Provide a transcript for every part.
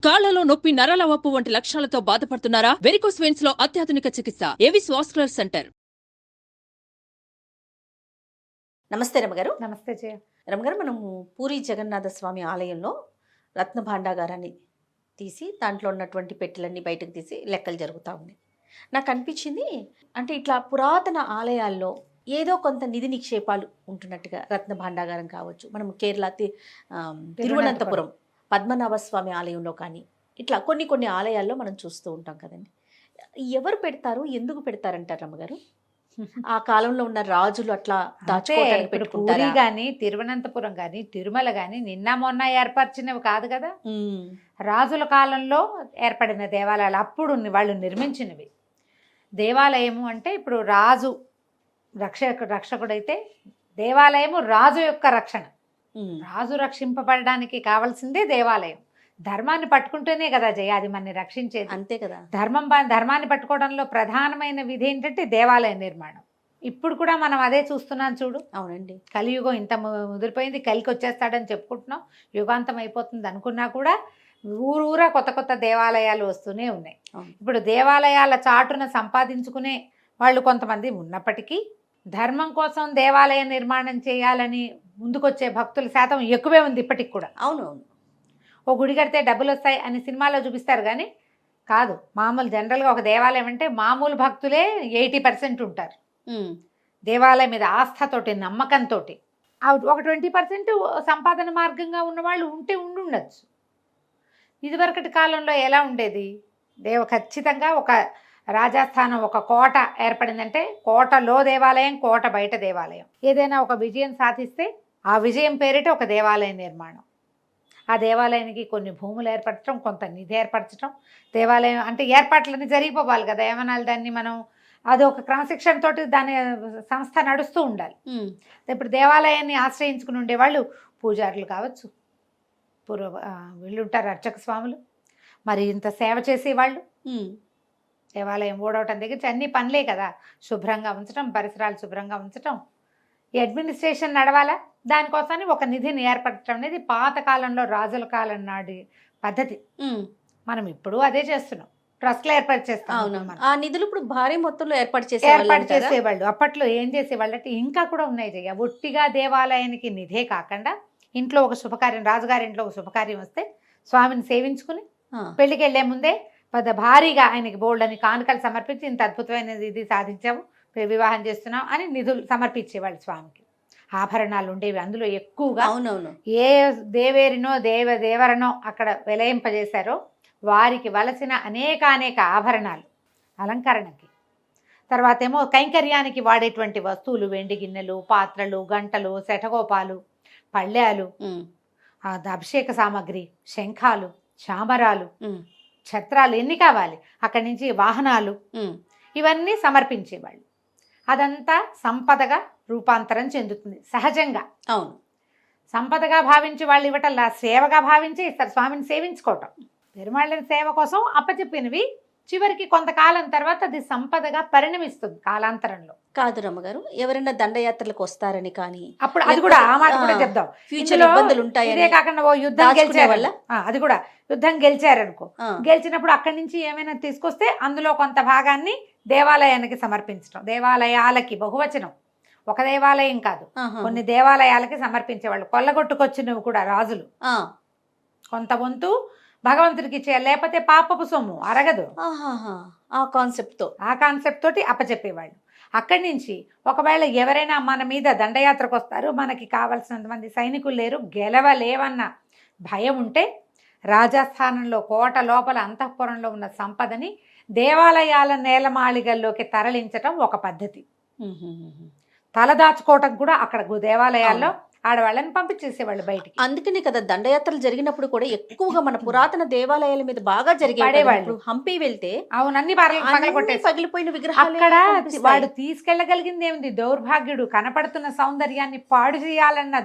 కాళ్లలో నొప్పి, నరాల వాపు వంటి లక్షణాలతో బాధపడుతున్నారా? వెరికోస్ వెయిన్స్ లో అత్యాధునిక చికిత్స ఏవిస్ వాస్కులర్ సెంటర్. నమస్తే రమగారు. నమస్తే జయ. రమగారు, మనము పూరి జగన్నాథ స్వామి ఆలయంలో రత్న భాండాగారాన్ని తీసి దాంట్లో ఉన్నటువంటి పెట్టెలన్నీ బయటకు తీసి లెక్కలు జరుగుతూ ఉన్నాయి. నాకు అనిపించింది, అంటే ఇట్లా పురాతన ఆలయాల్లో ఏదో కొంత నిధి నిక్షేపాలు ఉంటున్నట్టుగా రత్న భాండాగారం కావచ్చు, మనం కేరళ తిరువనంతపురం పద్మనాభ స్వామి ఆలయంలో కానీ ఇట్లా కొన్ని ఆలయాల్లో మనం చూస్తూ ఉంటాం కదండి. ఎవరు పెడతారు, ఎందుకు పెడతారంటారు రమ్మగారు? ఆ కాలంలో ఉన్న రాజులు అట్లా దాచుకోవడానికి పెట్టుకుంటారు. పూరి గాని, తిరువనంతపురం గాని, తిరుమల గాని నిన్న మొన్న ఏర్పరిచినవి కాదు కదా. రాజుల కాలంలో ఏర్పడిన దేవాలయాలు, అప్పుడు వాళ్ళు నిర్మించినవి. దేవాలయము అంటే ఇప్పుడు రాజు రక్షకుడైతే దేవాలయము రాజు యొక్క రక్షణ. రాజు రక్షింపబడడానికి కావాల్సిందే దేవాలయం. ధర్మాన్ని పట్టుకుంటేనే కదా జయ అది మనని రక్షించేది. అంతే కదా. ధర్మాన్ని పట్టుకోవడంలో ప్రధానమైన విధి ఏంటంటే దేవాలయ నిర్మాణం. ఇప్పుడు కూడా మనం అదే చూస్తున్నాం చూడు. అవునండి. కలియుగం ఇంత ముదిరిపోయింది, కలికి వచ్చేస్తాడని చెప్పుకుంటున్నాం, యుగాంతం అయిపోతుంది అనుకున్నా కూడా ఊరూరా కొత్త దేవాలయాలు వస్తూనే ఉన్నాయి. ఇప్పుడు దేవాలయాల చాటున సంపాదించుకునే వాళ్ళు కొంతమంది ఉన్నప్పటికీ ధర్మం కోసం దేవాలయ నిర్మాణం చేయాలని ముందుకొచ్చే భక్తుల శాతం ఎక్కువే ఉంది ఇప్పటికి కూడా. అవునవును. ఓ గుడి కడితే డబ్బులు వస్తాయి అని సినిమాలో చూపిస్తారు కానీ కాదు. మామూలు జనరల్గా ఒక దేవాలయం అంటే మామూలు భక్తులే 80% ఉంటారు. దేవాలయం మీద ఆస్థతోటి, నమ్మకంతో. ఒక 20% సంపాదన మార్గంగా ఉన్నవాళ్ళు ఉండొచ్చు. ఇదివరకటి కాలంలో ఎలా ఉండేది? ఖచ్చితంగా ఒక రాజస్థానం ఒక కోట ఏర్పడిందంటే కోటలో దేవాలయం, కోట బయట దేవాలయం. ఏదైనా ఒక విజయం సాధిస్తే ఆ విజయం పేరిట ఒక దేవాలయ నిర్మాణం. ఆ దేవాలయానికి కొన్ని భూములు ఏర్పరచడం, కొంత నిధి ఏర్పరచడం. దేవాలయం అంటే ఏర్పాట్లన్నీ జరిగిపోవాలి కదా. ఏమనాలి దాన్ని మనం, అది ఒక క్రమశిక్షణతోటి దాని సంస్థ నడుస్తూ ఉండాలి. ఇప్పుడు దేవాలయాన్ని ఆశ్రయించుకుని ఉండేవాళ్ళు పూజారులు కావచ్చు, వీళ్ళు ఉంటారు అర్చక స్వాములు, మరి ఇంత సేవ చేసేవాళ్ళు. దేవాలయం ఓడవటం దగ్గర అన్ని పనులే కదా. శుభ్రంగా ఉంచడం, పరిసరాలు శుభ్రంగా ఉంచడం, ఈ అడ్మినిస్ట్రేషన్ నడవాలా, దానికోసాన్ని ఒక నిధిని ఏర్పరచడం అనేది పాతకాలంలో రాజుల కాలం నాటి పద్ధతి. మనం ఇప్పుడు అదే చేస్తున్నాం, ట్రస్ట్లు ఏర్పాటు చేస్తాం. ఆ నిధులు ఇప్పుడు భారీ మొత్తంలో ఏర్పాటు చేసేవాళ్ళు. అప్పట్లో ఏం చేసేవాళ్ళు అంటే ఇంకా కూడా ఉన్నాయి జయ. ఒట్టిగా దేవాలయానికి నిధే కాకుండా ఇంట్లో ఒక శుభకార్యం, రాజుగారి ఇంట్లో ఒక శుభకార్యం వస్తే స్వామిని సేవించుకుని పెళ్లికి వెళ్లే ముందే భారీగా ఆయనకి బోల్డని కానుకలు సమర్పించి ఇంత అద్భుతమైనది ఇది సాధించాము, వివాహం చేస్తున్నాం అని నిధులు సమర్పించేవాళ్ళు స్వామికి. ఆభరణాలు ఉండేవి అందులో ఎక్కువగా. అవునవును. ఏ దేవేరినో దేవరనో అక్కడ విలయింపజేశారో వారికి వలసిన అనేక ఆభరణాలు అలంకరణకి. తర్వాత ఏమో కైంకర్యానికి వాడేటువంటి వస్తువులు, వెండి గిన్నెలు, పాత్రలు, గంటలు, శఠగోపాలు, పళ్ళాలు, అభిషేక సామాగ్రి, శంఖాలు, చామరాలు, ఛత్రాలు, ఎన్ని కావాలి అక్కడి నుంచి వాహనాలు, ఇవన్నీ సమర్పించేవాళ్ళు. అదంతా సంపదగా రూపాంతరం చెందుతుంది సహజంగా. అవును. సంపదగా భావించి వాళ్ళు ఇవ్వటల్లా సేవగా భావించి ఇస్తారు. స్వామిని సేవించుకోవటం, పెరుమాళ్ళని సేవ కోసం అప్పచెప్పినవి చివరికి కొంతకాలం తర్వాత అది సంపదగా పరిణమిస్తుంది కాలాంతరంలో. కాదు రమ్మగారు, ఎవరైనా దండయాత్రలకు వస్తారని కానీ అప్పుడు అది కూడా ఆ మాట కూడా చెప్దాం. ఫ్యూచర్ ఇబ్బందులు ఉంటాయి. ఇదే కాకుండా ఓ యుద్ధం గెలిచారు వల్ల, అది కూడా యుద్ధం గెలిచారనుకో, గెలిచినప్పుడు అక్కడి నుంచి ఏమైనా తీసుకొస్తే అందులో కొంత భాగాన్ని దేవాలయానికి సమర్పించడం. దేవాలయాలకి బహువచనం, ఒక దేవాలయం కాదు, కొన్ని దేవాలయాలకి సమర్పించేవాళ్ళు. కొల్లగొట్టుకొచ్చినవి కూడా రాజులు కొంత వంతు భగవంతుడికి ఇచ్చేయాలి, లేకపోతే పాపపు సొమ్ము అరగదు. ఆ కాన్సెప్ట్ తోటి అప్పచెప్పేవాళ్ళు. అక్కడి నుంచి ఒకవేళ ఎవరైనా మన మీద దండయాత్రకు వస్తారు, మనకి కావాల్సినంత మంది సైనికులు లేరు, గెలవలేవన్న భయం ఉంటే రాజస్థానంలో కోట లోపల అంతఃపురంలో ఉన్న సంపదని దేవాలయాల నేలమాళిగల్లోకి తరలించటం ఒక పద్ధతి. తలదాచుకోవటం కూడా అక్కడ దేవాలయాల్లో ఆడవాళ్ళని పంపించేసేవాళ్ళు బయటికి. అందుకనే కదా దండయాత్రలు జరిగినప్పుడు కూడా ఎక్కువగా మన పురాతన దేవాలయాల మీద బాగా జరిగేవాళ్ళు. హంపి వెళ్తే అవునన్ని పగిలిపోయిన విగ్రహాలు. అక్కడ వాడు తీసుకెళ్లగలిగింది ఏమిటి? దౌర్భాగ్యుడు కనపడుతున్న సౌందర్యాన్ని పాడు చేయాలన్న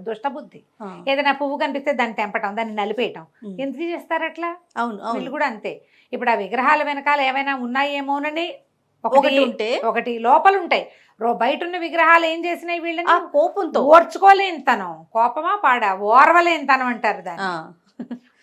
దుష్టబుద్ధి. ఏదైనా పువ్వు కనిపిస్తే దాన్ని తెంపటం, దాన్ని నలిపేయటం. ఎందుకు చేస్తారు అట్లా? అవును, వీళ్ళు కూడా అంతే. ఇప్పుడు ఆ విగ్రహాల వెనకాల ఏమైనా ఉన్నాయేమోనని ఒకటి లోపల ఉంటాయి. బయట ఉన్న విగ్రహాలు ఏం చేసినాయి వీళ్ళని? కోపంతో ఓర్చుకోలేని తనం, కోపమా పాడా ఓర్వలేని తనం అంటారు దాన్ని.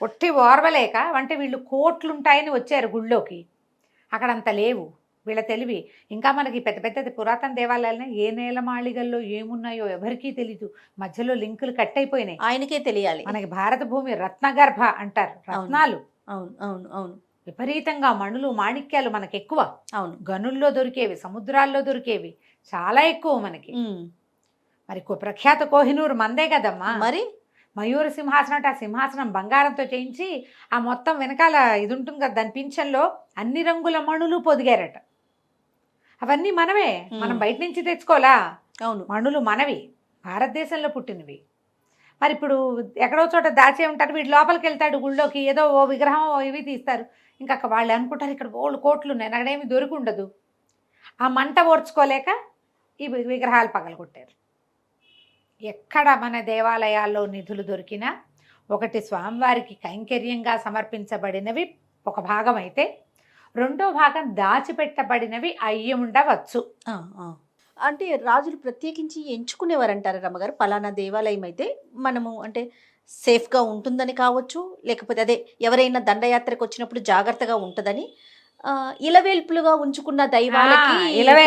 ఒట్టి ఓర్వలేక అంటే వీళ్ళు కోట్లుంటాయని వచ్చారు గుళ్ళోకి, అక్కడ అంత లేవు వీళ్ళ తెలివి. ఇంకా మనకి పెద్ద పెద్ద పురాతన దేవాలయాలనే ఏ నేలమాళిగల్లో ఏమున్నాయో ఎవరికీ తెలీదు, మధ్యలో లింకులు కట్ అయిపోయినాయి. ఆయనకే తెలియాలి. మనకి భారత భూమి రత్నగర్భ అంటారు, రత్నాలు అవును అవును అవును విపరీతంగా, మణులు మాణిక్యాలు మనకి ఎక్కువ. అవును. గనుల్లో దొరికేవి, సముద్రాల్లో దొరికేవి చాలా ఎక్కువ మనకి. మరి ప్రఖ్యాత కోహినూరు మందే కదమ్మా. మరి మయూర సింహాసనం అంటే ఆ సింహాసనం బంగారంతో చేయించి ఆ మొత్తం వెనకాల ఇది ఉంటుంది కదా దాని పింఛన్లో అన్ని రంగుల మణులు పొదిగారట. అవన్నీ మనమే, మనం బయట నుంచి తెచ్చుకోవాలా. అవును, మణులు మనవి, భారతదేశంలో పుట్టినవి. మరి ఇప్పుడు ఎక్కడో చోట దాచే ఉంటారు, వీటి లోపలికి వెళ్తాడు గుళ్ళోకి, ఏదో ఓ విగ్రహం ఇవి తీస్తారు. ఇంకా వాళ్ళు అనుకుంటారు ఇక్కడ బోల్డ్ కోట్లు ఉన్నాయి, అక్కడేమి దొరికి ఉండదు. ఆ మంట ఓర్చుకోలేక ఈ విగ్రహాలు పగలగొట్టారు. ఎక్కడ మన దేవాలయాల్లో నిధులు దొరికినా ఒకటి స్వామివారికి కైంకర్యంగా సమర్పించబడినవి ఒక భాగం అయితే, రెండో భాగం దాచిపెట్టబడినవి అయ్యి ఉండవచ్చు. అంటే రాజులు ప్రత్యేకించి ఎంచుకునేవారంటారు రమ్మగారు, పలానా దేవాలయం అయితే మనము అంటే సేఫ్గా ఉంటుందని కావచ్చు, లేకపోతే అదే ఎవరైనా దండయాత్రకు వచ్చినప్పుడు జాగ్రత్తగా ఉంటుందని ఇలవేల్పులుగా ఉంచుకున్న దైవాలకి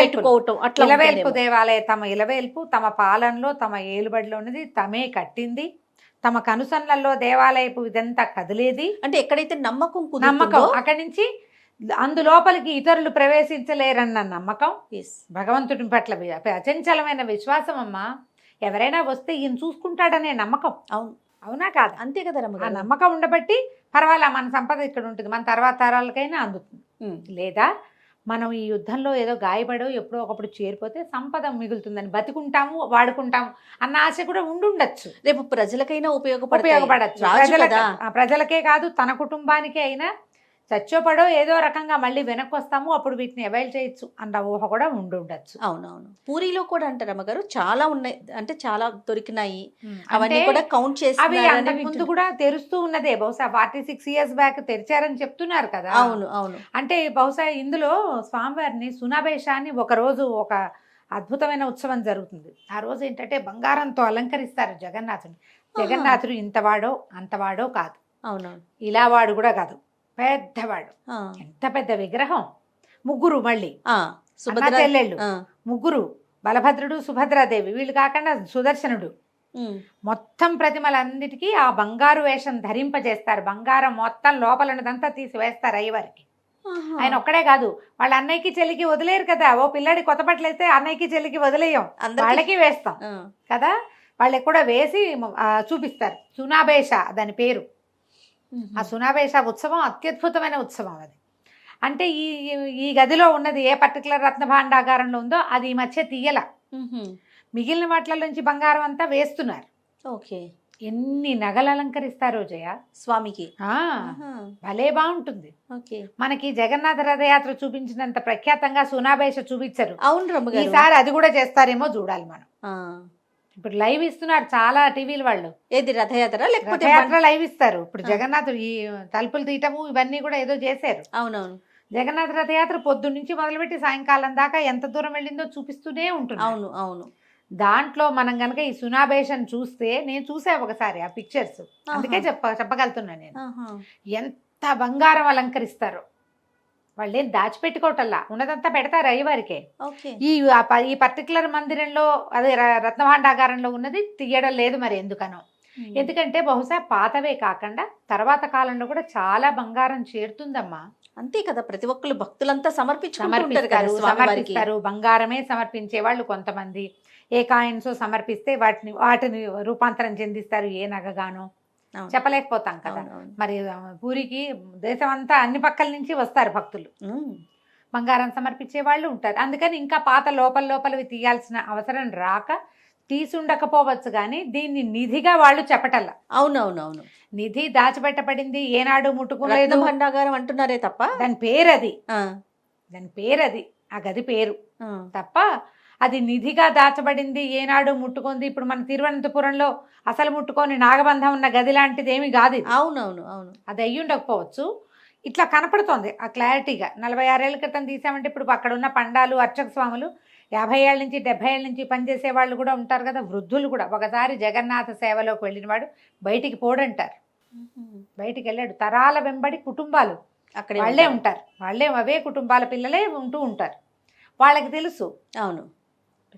పెట్టుకోవటం అట్లా. ఇలవేల్పు దేవాలయ తమ ఇలవేల్పు తమ పాలనలో తమ ఏలుబడిలో ఉన్నది తమే కట్టింది, తమ కనుసన్నల్లో దేవాలయపు ఇదంతా కదిలేది. అంటే ఎక్కడైతే నమ్మకం అక్కడి నుంచి అందులోపలికి ఇతరులు ప్రవేశించలేరన్న నమ్మకం, భగవంతుడి పట్ల అచంచలమైన విశ్వాసం అమ్మా. ఎవరైనా వస్తే ఈయన చూసుకుంటాడనే నమ్మకం. అవును, అవునా కాదు? అంతే కదా ఆ నమ్మకం ఉండబట్టి పర్వాలా మన సంపద ఇక్కడ ఉంటుంది, మన తర్వాత తరాలకైనా అందుతుంది. లేదా మనం ఈ యుద్ధంలో ఏదో గాయపడో ఎప్పుడో ఒకప్పుడు చేరిపోతే సంపద మిగులుతుందని బతికుంటాము, వాడుకుంటాము అన్న ఆశ కూడా ఉండుండొచ్చు. రేపు ప్రజలకైనా ఉపయోగపడచ్చు. ప్రజలకే కాదు తన కుటుంబానికే అయినా చచ్చోపడో ఏదో రకంగా మళ్ళీ వెనక్కి వస్తాము, అప్పుడు వీటిని అవైల్ చేయొచ్చు అన్న ఊహ కూడా ఉండుండొచ్చు. అవునవును. పూరిలో కూడా అంటారు అమ్మగారు చాలా ఉన్నాయి, అంటే చాలా దొరికినాయి, అవన్నీ కూడా కౌంట్ చేసి అవి అంతకు ముందు కూడా తెరుస్తూ ఉన్నదే. బహుశా 46 years బ్యాక్ తెరిచారని చెప్తున్నారు కదా. అవును అవును. అంటే బహుశా ఇందులో స్వామివారిని సునాభేషాన్ని ఒక రోజు ఒక అద్భుతమైన ఉత్సవం జరుగుతుంది. ఆ రోజు ఏంటంటే బంగారంతో అలంకరిస్తారు జగన్నాథుని. జగన్నాథుడు ఇంతవాడో అంతవాడో కాదు, అవునవును, ఇలా వాడు కూడా కాదు, పెద్దవాడు. ఎంత పెద్ద విగ్రహం, ముగ్గురు మళ్ళీ చెల్లెళ్ళు ముగ్గురు, బలభద్రుడు సుభద్రాదేవి, వీళ్ళు కాకుండా సుదర్శనుడు. మొత్తం ప్రతిమలన్నిటికీ ఆ బంగారు వేషం ధరింపజేస్తారు. బంగారం మొత్తం లోపల ఉన్నదంతా తీసి వేస్తారు అయ్యవారికి. ఆయన ఒక్కడే కాదు, వాళ్ళ అన్నయ్యకి చెల్లికి వదిలేరు కదా. ఓ పిల్లాడి కొత్త బట్టలు వేస్తే అన్నయ్యకి చెల్లికి వదిలేయం, వాళ్ళకి వేస్తాం కదా. వాళ్ళకి కూడా వేసి చూపిస్తారు. సునాభేష దాని పేరు. ఆ సునాభేష ఉత్సవం అత్యద్భుతమైన ఉత్సవం అది. అంటే ఈ గదిలో ఉన్నది ఏ పర్టికులర్ రత్న భాండాగారంలో ఉందో అది ఈ మధ్య తీయల, మిగిలిన వాటిల నుంచి బంగారం అంతా వేస్తున్నారు. ఓకే. ఎన్ని నగలు అలంకరిస్తారో జయ స్వామికి, భలే బాగుంటుంది. ఓకే. మనకి జగన్నాథ రథయాత్ర చూపించినంత ప్రఖ్యాతంగా సునాభేష చూపించరు. అవును, ఈసారి అది కూడా చేస్తారేమో చూడాలి మనం. ఇప్పుడు లైవ్ ఇస్తున్నారు చాలా టీవీలు వాళ్ళు. ఏది రథయాత్ర లేకపోతే లైవ్ ఇస్తారు. ఇప్పుడు జగన్నాథుడు ఈ తలుపులు తీయటము ఇవన్నీ కూడా ఏదో చేశారు. అవునవును. జగన్నాథ రథయాత్ర పొద్దున్న నుంచి మొదలుపెట్టి సాయంకాలం దాకా ఎంత దూరం వెళ్ళిందో చూపిస్తూనే ఉంటుంది. అవును అవును. దాంట్లో మనం కనుక ఈ సునాభేషన్ చూస్తే, నేను చూసా ఒకసారి ఆ పిక్చర్స్, అందుకే చెప్పగలుగుతున్నా నేను. ఎంత బంగారం అలంకరిస్తారో. వాళ్ళేం దాచిపెట్టుకోవటల్లా, ఉన్నదంతా పెడతారు అయ్యవారికే. ఈ పర్టికులర్ మందిరంలో అదే రత్నభాండాగారంలో ఉన్నది తీయడం లేదు మరి ఎందుకనో. ఎందుకంటే బహుశా పాతవే కాకుండా తర్వాత కాలంలో కూడా చాలా బంగారం చేరుతుందమ్మా. అంతే కదా, ప్రతి ఒక్కరు భక్తులంతా సమర్పిస్తారు. బంగారమే సమర్పించే వాళ్ళు కొంతమంది ఏ కాయిన్స్ సమర్పిస్తే వాటిని రూపాంతరం చెందిస్తారు ఏ నగగానో. చెప్పలేకపోతాం కదా. మరి పూరికి దేశం అంతా అన్ని పక్కల నుంచి వస్తారు భక్తులు, బంగారం సమర్పించే వాళ్ళు ఉంటారు. అందుకని ఇంకా పాత లోపలవి తీయాల్సిన అవసరం రాక తీసుండకపోవచ్చు, కానీ దీన్ని నిధిగా వాళ్ళు చెప్పటల్లా. అవునవునవును. నిధి దాచిపెట్టబడింది, ఏనాడు ముట్టుకోలేదు భండాగారం అంటున్నారే తప్ప దాని పేరది, ఆ గది పేరు తప్ప అది నిధిగా దాచబడింది, ఏనాడు ముట్టుకుంది. ఇప్పుడు మన తిరువనంతపురంలో అసలు ముట్టుకొని నాగబంధం ఉన్న గది లాంటిది ఏమి కాదు. అవునవును అవును. అది అయ్యి ఉండకపోవచ్చు. ఇట్లా కనపడుతోంది ఆ క్లారిటీగా. 46 ఏళ్ల క్రితం తీసామంటే ఇప్పుడు అక్కడ ఉన్న పండాలు అర్చక స్వాములు 50 ఏళ్ళ నుంచి 70 ఏళ్ళ నుంచి పనిచేసే వాళ్ళు కూడా ఉంటారు కదా, వృద్ధులు కూడా. ఒకసారి జగన్నాథ సేవలోకి వెళ్ళిన వాడు బయటికి పోడంటారు. బయటికి వెళ్ళాడు. తరాల వెంబడి కుటుంబాలు అక్కడే వాళ్ళే ఉంటారు. వాళ్ళే అవే కుటుంబాల పిల్లలే ఉంటూ ఉంటారు. వాళ్ళకి తెలుసు. అవును.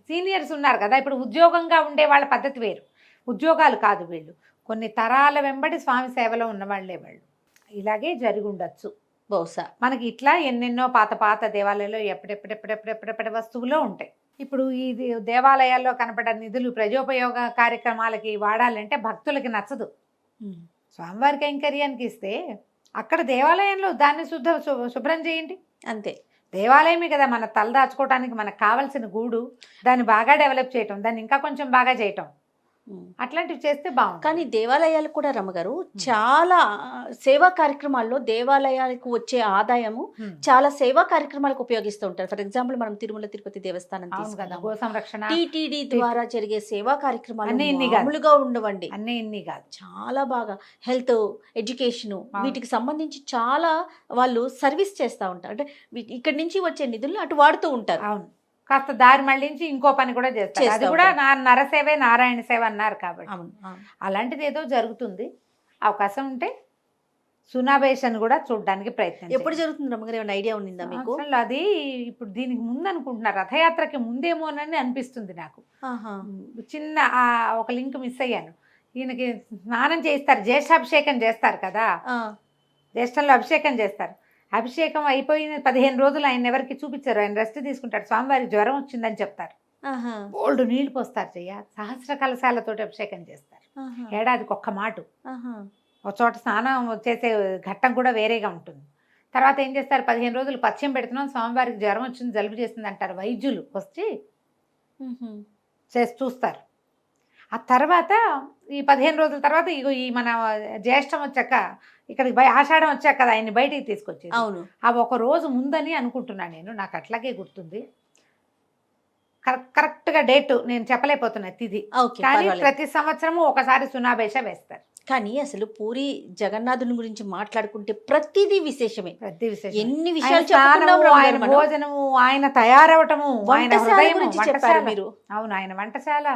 సీనియర్స్ ఉన్నారు కదా, ఇప్పుడు ఉద్యోగంగా ఉండే వాళ్ళ పద్ధతి వేరు. ఉద్యోగాలు కాదు వీళ్ళు, కొన్ని తరాల వెంబడి స్వామి సేవలో ఉన్నవాళ్లే వాళ్ళు. ఇలాగే జరిగి ఉండొచ్చు బహుశా. మనకి ఇట్లా ఎన్నెన్నో పాత పాత దేవాలయాల్లో ఎప్పుడెప్పుడెప్పుడెప్పుడెప్పుడెప్పుడెప్పుడే వస్తువులో ఉంటాయి. ఇప్పుడు ఈ దేవాలయాల్లో కనపడే నిధులు ప్రజోపయోగ కార్యక్రమాలకి వాడాలంటే భక్తులకి నచ్చదు. స్వామివారి కైంకర్యానికి ఇస్తే అక్కడ దేవాలయంలో దాన్ని శుభ్రం చేయండి అంతే. దేవాలయమే కదా మన తల దాచుకోవడానికి మనకు కావాల్సిన గూడు. దాన్ని బాగా డెవలప్ చేయటం, దాన్ని ఇంకా కొంచెం బాగా చేయటం, అట్లాంటివి చేస్తే బాగుంది. కానీ దేవాలయాలు కూడా రమ్మగారు చాలా సేవా కార్యక్రమాల్లో దేవాలయాలకు వచ్చే ఆదాయము చాలా సేవా కార్యక్రమాలకు ఉపయోగిస్తూ ఉంటారు. ఫర్ ఎగ్జాంపుల్ మనం తిరుమల తిరుపతి దేవస్థానం కదా, గో సంరక్షణ, టీటీడీ ద్వారా జరిగే సేవా కార్యక్రమాలు అన్నీ మామూలుగా ఉండవండి. అన్నీ ఇన్ని కాదు, చాలా బాగా హెల్త్, ఎడ్యుకేషన్ వీటికి సంబంధించి చాలా వాళ్ళు సర్వీస్ చేస్తూ ఉంటారు. అంటే ఇక్కడి నుంచి వచ్చే నిధులు అటు వాడుతూ ఉంటారు. అవును, కాస్త దారి మళ్ళించి ఇంకో పని కూడా చేస్తారు. అది కూడా నరసేవే నారాయణ సేవ అన్నారు కాబట్టి అలాంటిది ఏదో జరుగుతుంది. అవకాశం ఉంటే సునాబేషన్ కూడా చూడడానికి ప్రయత్నం. ఎప్పుడు జరుగుతుంది రమ్మగారు, ఏమైనా ఐడియా ఉందా మీకు? అసలు అది ఇప్పుడు దీనికి ముందు అనుకుంటున్నారు, రథయాత్రకి ముందేమోనని అనిపిస్తుంది నాకు. చిన్న ఒక లింక్ మిస్ అయ్యాను. ఈయనకి స్నానం చేస్తారు, జ్యేష్ఠాభిషేకం చేస్తారు కదా, జ్యేష్ఠంలో అభిషేకం చేస్తారు. అభిషేకం అయిపోయిన 15 రోజులు ఆయన ఎవరికి చూపించారు, ఆయన రెస్ట్ తీసుకుంటారు. స్వామివారికి జ్వరం వచ్చిందని చెప్తారు. బోల్డ్ నీళ్లు పోస్తారు, సహస్ర కలశాలతోటి అభిషేకం చేస్తారు. ఏడాదికి ఒక్క మాట. ఒక చోట స్నానం చేసే ఘట్టం కూడా వేరేగా ఉంటుంది. తర్వాత ఏం చేస్తారు, 15 రోజులు పథ్యం పెడుతున్నాం, స్వామివారికి జ్వరం వచ్చింది, జలుబు చేస్తుంది అంటారు. వైద్యులు వచ్చి చూస్తారు. ఆ తర్వాత ఈ 15 రోజుల తర్వాత ఈ మన జ్యేష్టం వచ్చాక, ఇక్కడికి ఆషాఢం వచ్చాక కదా ఆయన్ని బయటికి తీసుకొచ్చేది. అవును, ఆ ఒక రోజు ముందని అనుకుంటున్నాను నేను, నాకు అట్లాగే గుర్తుంది. కరెక్ట్గా డేట్ నేను చెప్పలేకపోతున్నా తిది, కానీ ప్రతి సంవత్సరము ఒకసారి సునాబేష వేస్తారు. కానీ అసలు పూరి జగన్నాథుని గురించి మాట్లాడుకుంటే ప్రతిదీ విశేషమే. ప్రతి విశేషం, ఎన్ని విషయాలు, ఆయన భోజనము, ఆయన తయారవటము, ఆయన హృదయం, మీరు. అవును, ఆయన వంటశాల,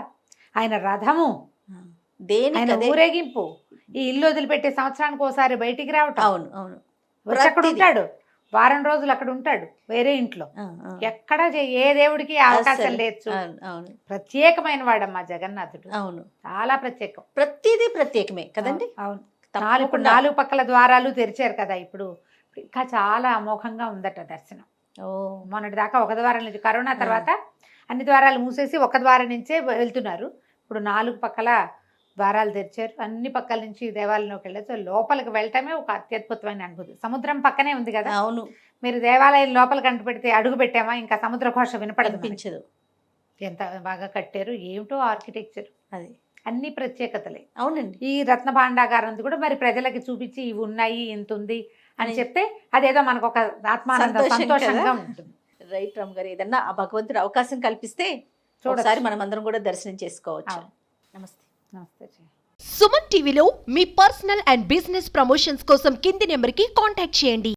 ఆయన రథము, ఆయన దేని ఊరేగింపు, ఈ ఇల్లు వదిలిపెట్టే సంవత్సరానికి ఒకసారి బయటికి రావటం. అవును అవును, అక్కడ ఉంటాడు, వారం రోజులు అక్కడ ఉంటాడు వేరే ఇంట్లో. ఎక్కడ ఏ దేవుడికి అవకాశం లేదు. ప్రత్యేకమైన వాడమ్మా జగన్నాథుడు. అవును, చాలా ప్రత్యేకం, ప్రతిదీ ప్రత్యేకమే కదండి. అవును, నాలుగు పక్కల ద్వారాలు తెరిచారు కదా ఇప్పుడు. ఇంకా చాలా అమోఘంగా ఉందట దర్శనం. మొన్నటి దాకా ఒక ద్వారం నుంచి, కరోనా తర్వాత అన్ని ద్వారాలు మూసేసి ఒక ద్వారం నుంచే వెళ్తున్నారు. ఇప్పుడు 4 పక్కల ద్వారాలు తెరిచారు. అన్ని పక్కల నుంచి దేవాలయంలోకి వెళ్ళచ్చు. లోపలికి వెళ్ళటమే ఒక అత్యద్భుతమైన అనుభూతి. సముద్రం పక్కనే ఉంది కదా. అవును, మీరు దేవాలయం లోపల కంట పెడితే అడుగు పెట్టామా ఇంకా సముద్ర ఘోష వినపడనిపించదు. ఎంత బాగా కట్టారు, ఏమిటో ఆర్కిటెక్చర్, అది అన్ని ప్రత్యేకతలే. అవునండి. ఈ రత్న భాండాగారం కూడా మరి ప్రజలకి చూపించి ఇవి ఉన్నాయి, ఇంత ఉంది అని చెప్తే అదేదో మనకు ఒక ఆత్మానందం, సంతోషంగా ఉంటుంది. రైట్ రామ్ గారు, ఏదన్నా ఆ భగవంతుడు అవకాశం కల్పిస్తే ఒకసారి మనం అందరం కూడా దర్శనం చేసుకోవచ్చు. నమస్తే. నమస్తే. సుమన్ టీవీలో మీ పర్సనల్ అండ్ బిజినెస్ ప్రమోషన్స్ కోసం కింది నెంబర్కి కాంటాక్ట్ చేయండి.